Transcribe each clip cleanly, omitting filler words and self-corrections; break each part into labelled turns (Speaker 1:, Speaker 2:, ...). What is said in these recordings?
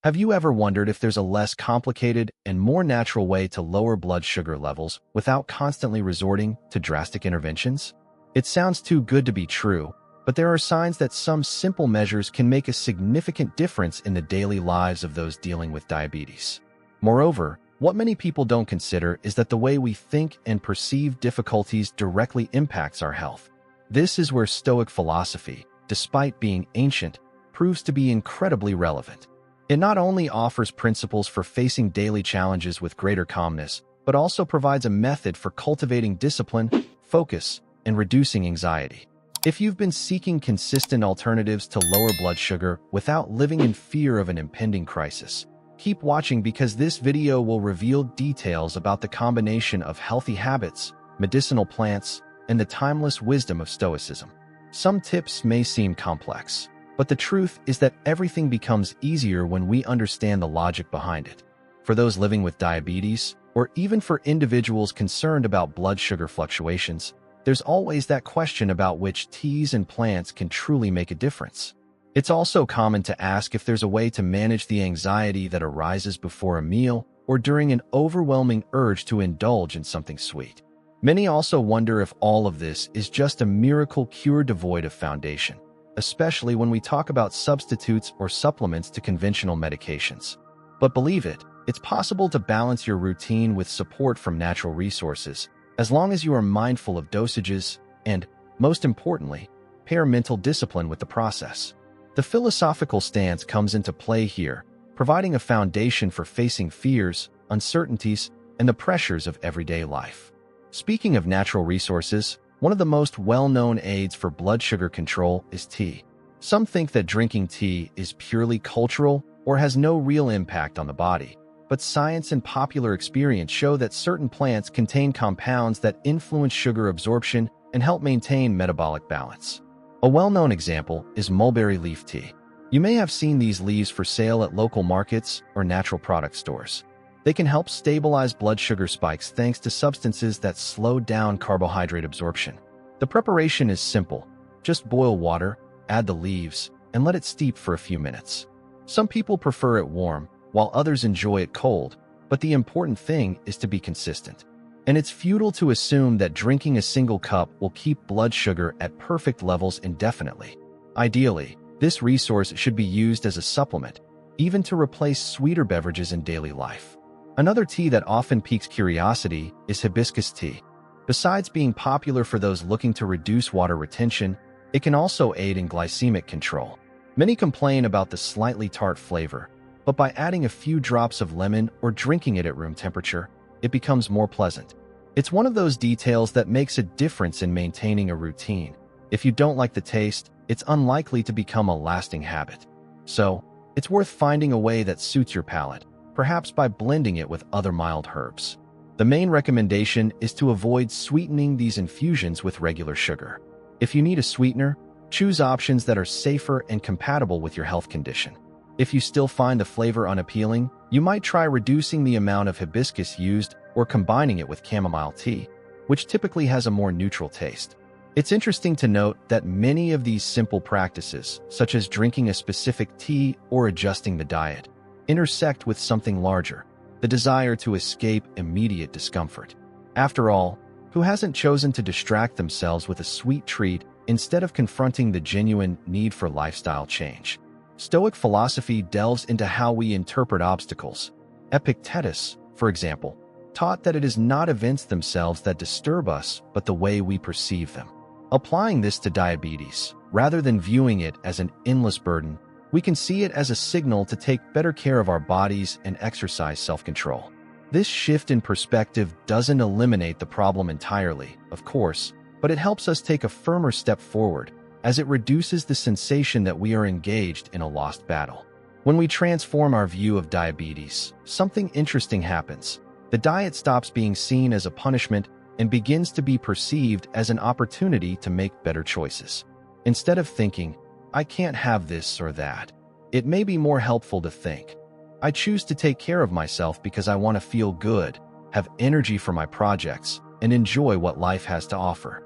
Speaker 1: Have you ever wondered if there's a less complicated and more natural way to lower blood sugar levels without constantly resorting to drastic interventions? It sounds too good to be true, but there are signs that some simple measures can make a significant difference in the daily lives of those dealing with diabetes. Moreover, what many people don't consider is that the way we think and perceive difficulties directly impacts our health. This is where Stoic philosophy, despite being ancient, proves to be incredibly relevant. It not only offers principles for facing daily challenges with greater calmness, but also provides a method for cultivating discipline, focus, and reducing anxiety. If you've been seeking consistent alternatives to lower blood sugar without living in fear of an impending crisis, keep watching because this video will reveal details about the combination of healthy habits, medicinal plants, and the timeless wisdom of Stoicism. Some tips may seem complex, but the truth is that everything becomes easier when we understand the logic behind it. For those living with diabetes, or even for individuals concerned about blood sugar fluctuations, there's always that question about which teas and plants can truly make a difference. It's also common to ask if there's a way to manage the anxiety that arises before a meal or during an overwhelming urge to indulge in something sweet. Many also wonder if all of this is just a miracle cure devoid of foundation, especially when we talk about substitutes or supplements to conventional medications. But believe it, it's possible to balance your routine with support from natural resources, as long as you are mindful of dosages and, most importantly, pair mental discipline with the process. The philosophical stance comes into play here, providing a foundation for facing fears, uncertainties, and the pressures of everyday life. Speaking of natural resources, one of the most well-known aids for blood sugar control is tea. Some think that drinking tea is purely cultural or has no real impact on the body, but science and popular experience show that certain plants contain compounds that influence sugar absorption and help maintain metabolic balance. A well-known example is mulberry leaf tea. You may have seen these leaves for sale at local markets or natural product stores. They can help stabilize blood sugar spikes thanks to substances that slow down carbohydrate absorption. The preparation is simple. Just boil water, add the leaves, and let it steep for a few minutes. Some people prefer it warm, while others enjoy it cold, but the important thing is to be consistent. And it's futile to assume that drinking a single cup will keep blood sugar at perfect levels indefinitely. Ideally, this resource should be used as a supplement, even to replace sweeter beverages in daily life. Another tea that often piques curiosity is hibiscus tea. Besides being popular for those looking to reduce water retention, it can also aid in glycemic control. Many complain about the slightly tart flavor, but by adding a few drops of lemon or drinking it at room temperature, it becomes more pleasant. It's one of those details that makes a difference in maintaining a routine. If you don't like the taste, it's unlikely to become a lasting habit. So, it's worth finding a way that suits your palate, perhaps by blending it with other mild herbs. The main recommendation is to avoid sweetening these infusions with regular sugar. If you need a sweetener, choose options that are safer and compatible with your health condition. If you still find the flavor unappealing, you might try reducing the amount of hibiscus used or combining it with chamomile tea, which typically has a more neutral taste. It's interesting to note that many of these simple practices, such as drinking a specific tea or adjusting the diet, intersect with something larger, the desire to escape immediate discomfort. After all, who hasn't chosen to distract themselves with a sweet treat instead of confronting the genuine need for lifestyle change? Stoic philosophy delves into how we interpret obstacles. Epictetus, for example, taught that it is not events themselves that disturb us, but the way we perceive them. Applying this to diabetes, rather than viewing it as an endless burden, we can see it as a signal to take better care of our bodies and exercise self-control. This shift in perspective doesn't eliminate the problem entirely, of course, but it helps us take a firmer step forward, as it reduces the sensation that we are engaged in a lost battle. When we transform our view of diabetes, something interesting happens. The diet stops being seen as a punishment and begins to be perceived as an opportunity to make better choices. Instead of thinking, "I can't have this or that," it may be more helpful to think, "I choose to take care of myself because I want to feel good, have energy for my projects, and enjoy what life has to offer."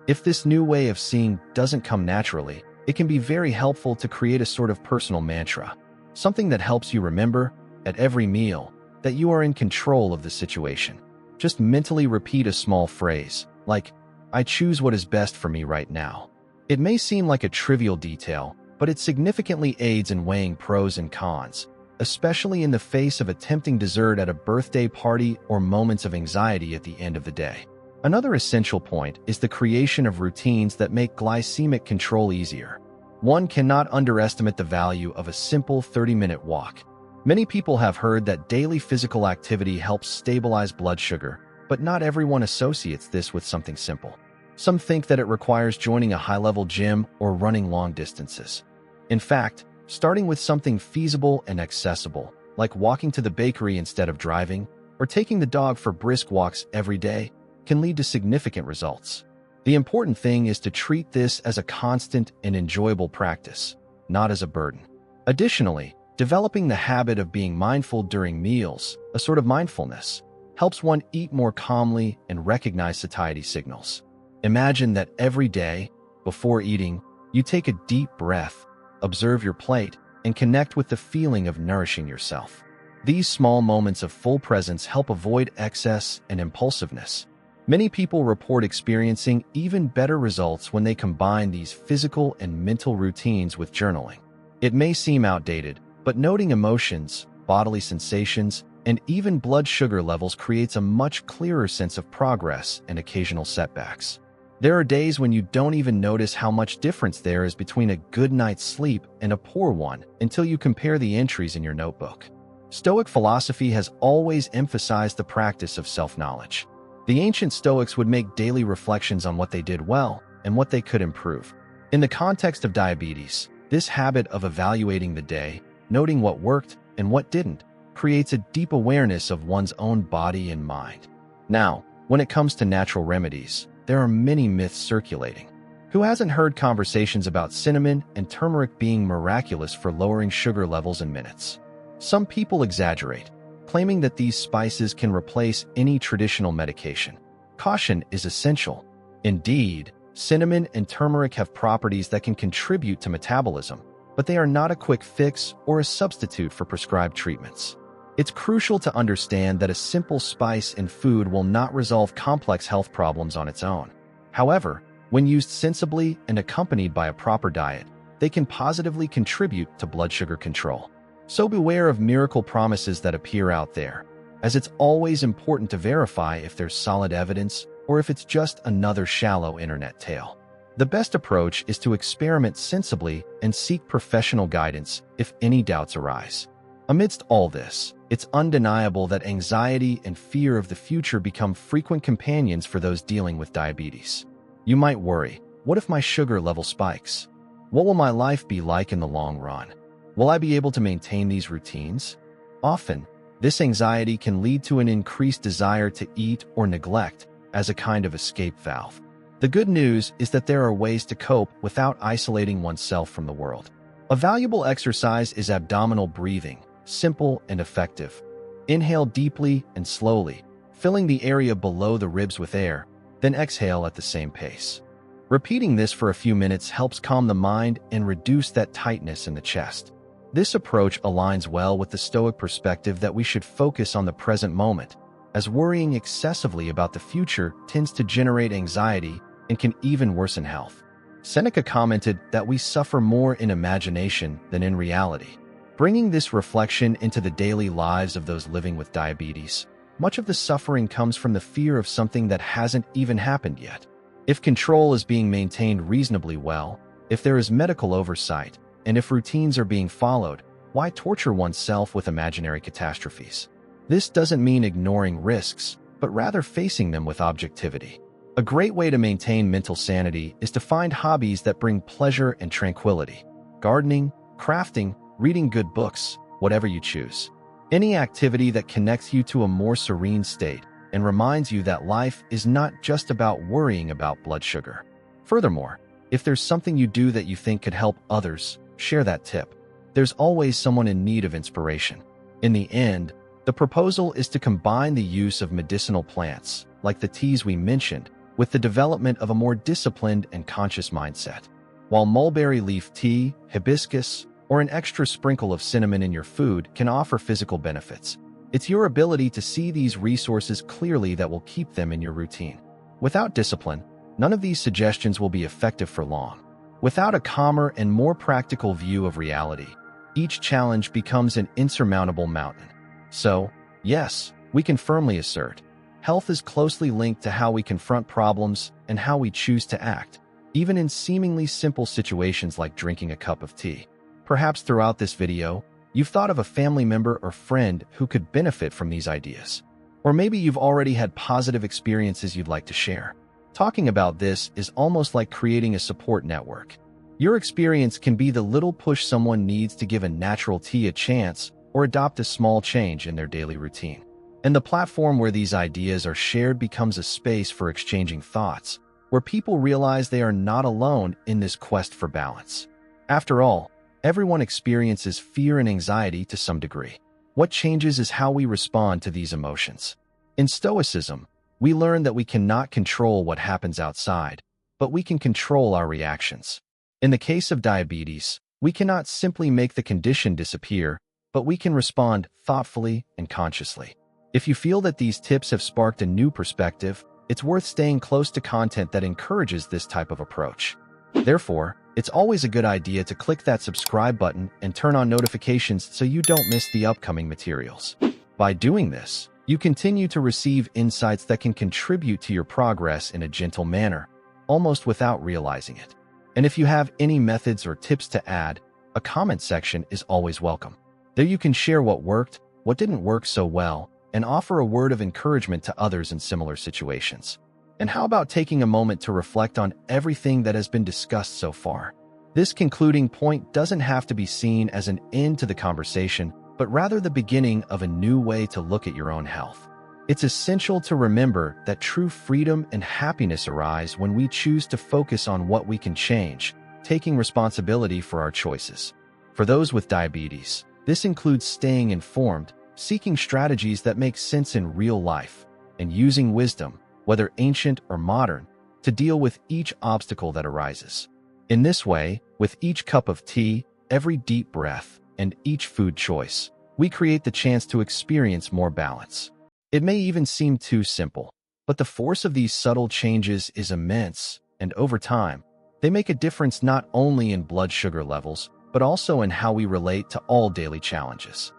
Speaker 1: If this new way of seeing doesn't come naturally, it can be very helpful to create a sort of personal mantra. something that helps you remember, at every meal, that you are in control of the situation. Just mentally repeat a small phrase, like, "I choose what is best for me right now." It may seem like a trivial detail, but it significantly aids in weighing pros and cons, especially in the face of a tempting dessert at a birthday party or moments of anxiety at the end of the day. Another essential point is the creation of routines that make glycemic control easier. One cannot underestimate the value of a simple 30-minute walk. Many people have heard that daily physical activity helps stabilize blood sugar, but not everyone associates this with something simple. Some think that it requires joining a high-level gym or running long distances. In fact, starting with something feasible and accessible, like walking to the bakery instead of driving, or taking the dog for brisk walks every day, can lead to significant results. The important thing is to treat this as a constant and enjoyable practice, not as a burden. Additionally, developing the habit of being mindful during meals, a sort of mindfulness, helps one eat more calmly and recognize satiety signals. Imagine that every day, before eating, you take a deep breath, observe your plate, and connect with the feeling of nourishing yourself. These small moments of full presence help avoid excess and impulsiveness. Many people report experiencing even better results when they combine these physical and mental routines with journaling. It may seem outdated, but noting emotions, bodily sensations, and even blood sugar levels creates a much clearer sense of progress and occasional setbacks. There are days when you don't even notice how much difference there is between a good night's sleep and a poor one until you compare the entries in your notebook. Stoic philosophy has always emphasized the practice of self-knowledge. The ancient Stoics would make daily reflections on what they did well and what they could improve. In the context of diabetes, this habit of evaluating the day, noting what worked and what didn't, creates a deep awareness of one's own body and mind. Now, when it comes to natural remedies, there are many myths circulating. Who hasn't heard conversations about cinnamon and turmeric being miraculous for lowering sugar levels in minutes? Some people exaggerate, claiming that these spices can replace any traditional medication. Caution is essential. Indeed, cinnamon and turmeric have properties that can contribute to metabolism, but they are not a quick fix or a substitute for prescribed treatments. It's crucial to understand that a simple spice in food will not resolve complex health problems on its own. However, when used sensibly and accompanied by a proper diet, they can positively contribute to blood sugar control. So beware of miracle promises that appear out there, as it's always important to verify if there's solid evidence or if it's just another shallow internet tale. The best approach is to experiment sensibly and seek professional guidance if any doubts arise. Amidst all this, it's undeniable that anxiety and fear of the future become frequent companions for those dealing with diabetes. You might worry, what if my sugar level spikes? What will my life be like in the long run? Will I be able to maintain these routines? Often, this anxiety can lead to an increased desire to eat or neglect as a kind of escape valve. The good news is that there are ways to cope without isolating oneself from the world. A valuable exercise is abdominal breathing, simple and effective. Inhale deeply and slowly, filling the area below the ribs with air, then exhale at the same pace. Repeating this for a few minutes helps calm the mind and reduce that tightness in the chest. This approach aligns well with the Stoic perspective that we should focus on the present moment, as worrying excessively about the future tends to generate anxiety and can even worsen health. Seneca commented that we suffer more in imagination than in reality. Bringing this reflection into the daily lives of those living with diabetes, much of the suffering comes from the fear of something that hasn't even happened yet. If control is being maintained reasonably well, if there is medical oversight, and if routines are being followed, why torture oneself with imaginary catastrophes? This doesn't mean ignoring risks, but rather facing them with objectivity. A great way to maintain mental sanity is to find hobbies that bring pleasure and tranquility. Gardening, crafting, reading good books, whatever you choose. Any activity that connects you to a more serene state and reminds you that life is not just about worrying about blood sugar. Furthermore, if there's something you do that you think could help others, share that tip. There's always someone in need of inspiration. In the end, the proposal is to combine the use of medicinal plants, like the teas we mentioned, with the development of a more disciplined and conscious mindset. While mulberry leaf tea, hibiscus, or an extra sprinkle of cinnamon in your food can offer physical benefits. It's your ability to see these resources clearly that will keep them in your routine. Without discipline, none of these suggestions will be effective for long. Without a calmer and more practical view of reality, each challenge becomes an insurmountable mountain. So, yes, we can firmly assert, health is closely linked to how we confront problems and how we choose to act, even in seemingly simple situations like drinking a cup of tea. Perhaps throughout this video, you've thought of a family member or friend who could benefit from these ideas. Or maybe you've already had positive experiences you'd like to share. Talking about this is almost like creating a support network. Your experience can be the little push someone needs to give a natural tea a chance or adopt a small change in their daily routine. And the platform where these ideas are shared becomes a space for exchanging thoughts, where people realize they are not alone in this quest for balance. After all, everyone experiences fear and anxiety to some degree. What changes is how we respond to these emotions. In Stoicism, we learn that we cannot control what happens outside, but we can control our reactions. In the case of diabetes, we cannot simply make the condition disappear, but we can respond thoughtfully and consciously. If you feel that these tips have sparked a new perspective, it's worth staying close to content that encourages this type of approach. Therefore, it's always a good idea to click that subscribe button and turn on notifications so you don't miss the upcoming materials. By doing this, you continue to receive insights that can contribute to your progress in a gentle manner, almost without realizing it. And if you have any methods or tips to add, a comment section is always welcome. There you can share what worked, what didn't work so well, and offer a word of encouragement to others in similar situations. And how about taking a moment to reflect on everything that has been discussed so far? This concluding point doesn't have to be seen as an end to the conversation, but rather the beginning of a new way to look at your own health. It's essential to remember that true freedom and happiness arise when we choose to focus on what we can change, taking responsibility for our choices. For those with diabetes, this includes staying informed, seeking strategies that make sense in real life, and using wisdom, whether ancient or modern, to deal with each obstacle that arises. In this way, with each cup of tea, every deep breath, and each food choice, we create the chance to experience more balance. It may even seem too simple, but the force of these subtle changes is immense, and over time, they make a difference not only in blood sugar levels, but also in how we relate to all daily challenges.